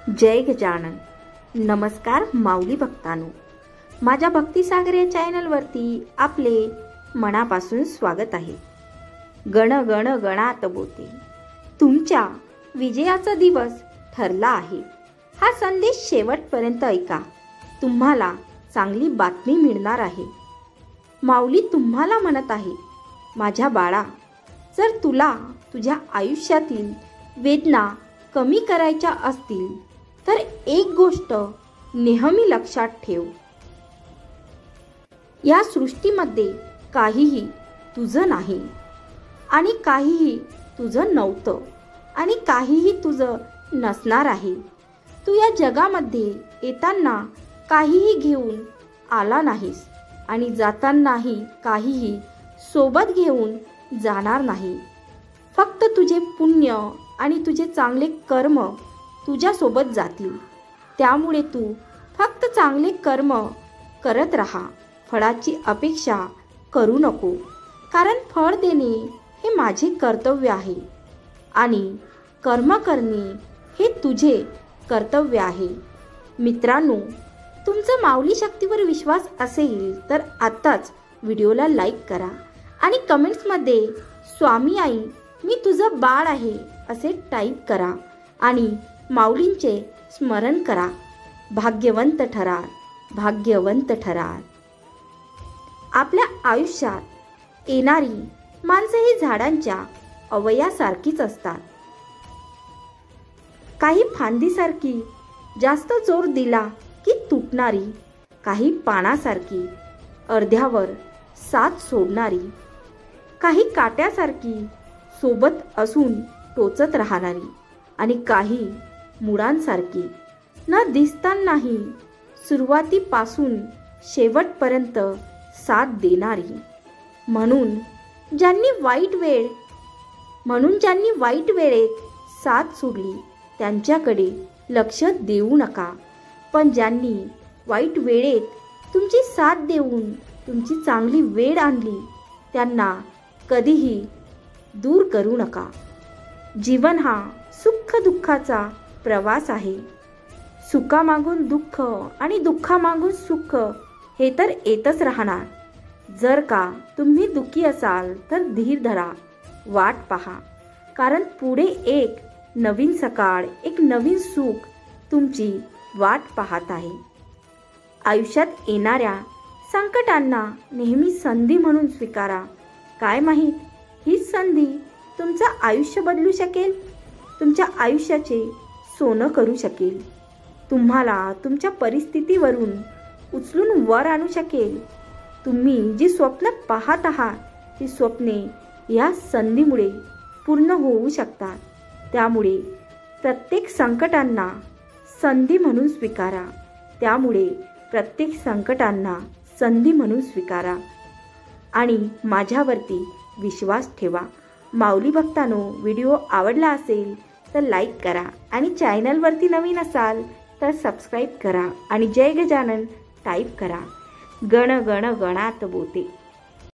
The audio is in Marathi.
जय गजानन. नमस्कार माऊली भक्तांनो, माझ्या भक्तिसागर या चॅनलवरती आपले मनापासून स्वागत आहे. गण गण गणात बोते, तुमच्या विजयाचा दिवस ठरला आहे. हा संदेश शेवटपर्यंत ऐका, तुम्हाला चांगली बातमी मिळणार आहे. माऊली तुम्हाला म्हणत आहे, माझ्या बाळा, जर तुला तुझ्या आयुष्यातील वेदना कमी करायच्या असतील तर एक गोष्ट नेहमी लक्षात ठेव. या सृष्टीमध्ये काहीही तुझं नाही आणि काहीही तुझं नव्हतं आणि काहीही तुझं नसणार आहे. तू या जगामध्ये येताना काहीही घेऊन आला नाहीस आणि जातानाही काहीही सोबत घेऊन जाणार नाही. फक्त तुझे पुण्य आणि तुझे चांगले कर्म तुझ्यासोबत जातील. त्यामुळे तू फक्त चांगले कर्म करत राहा. फळाची अपेक्षा करू नको, कारण फळ देणे हे माझे कर्तव्य आहे आणि कर्म करणे हे तुझे कर्तव्य आहे. मित्रांनो, तुमचा माऊली शक्तीवर विश्वास असेल तर आत्ताच व्हिडिओला लाईक करा आणि कमेंट्समध्ये स्वामी आई मी तुझं बाळ आहे असे टाईप करा आणि माऊलींचे स्मरण करा. भाग्यवंत ठराल, भाग्यवंत ठराल. आपल्या आयुष्यात येणारी माणसे ही झाडांच्या अवयासारखीच असतात. काही फांदीसारखी जास्त जोर दिला की तुटणारी, काही पानासारखी अर्ध्यावर साथ सोडणारी, काही काट्यासारखी सोबत असून टोचत राहणारी आणि काही मुळांसारखी न दिसतानाही सुरुवातीपासून शेवटपर्यंत साथ देणारी. म्हणून ज्यांनी वाईट वेळेत साथ सोडली त्यांच्याकडे लक्ष देऊ नका, पण ज्यांनी वाईट वेळेत तुमची साथ देऊन तुमची चांगली वेळ आणली त्यांना कधीही दूर करू नका. जीवन हा सुख दुःखाचा प्रवास आहे. सुखामागून दुःख आणि दुःखामागून सुख हे तर येतच राहणार. जर का तुम्ही दुःखी असाल तर धीर धरा, वाट पहा, कारण पुढे एक नवीन सकाळ, एक नवीन सुख तुमची वाट पाहत आहे. आयुष्यात येणाऱ्या संकटांना नेहमी संधी म्हणून स्वीकारा. काय माहीत, हीच संधी तुमचं आयुष्य बदलू शकेल, तुमच्या आयुष्याचे सोनं करू शकेल, तुम्हाला तुमच्या परिस्थितीवरून उचलून वर आणू शकेल. तुम्ही जी स्वप्न पाहत आहात ती स्वप्ने या संधीमुळे पूर्ण होऊ शकतात. त्यामुळे प्रत्येक संकटांना संधी म्हणून स्वीकारा. संधी म्हणून स्वीकारा आणि माझ्यावरती विश्वास ठेवा. माऊली भक्तांनो, व्हिडिओ आवडला असेल तर लाईक करा आणि चॅनलवरती नवीन असाल तर सबस्क्राईब करा आणि जय गजानन टाईप करा. गण गण गणात बोते.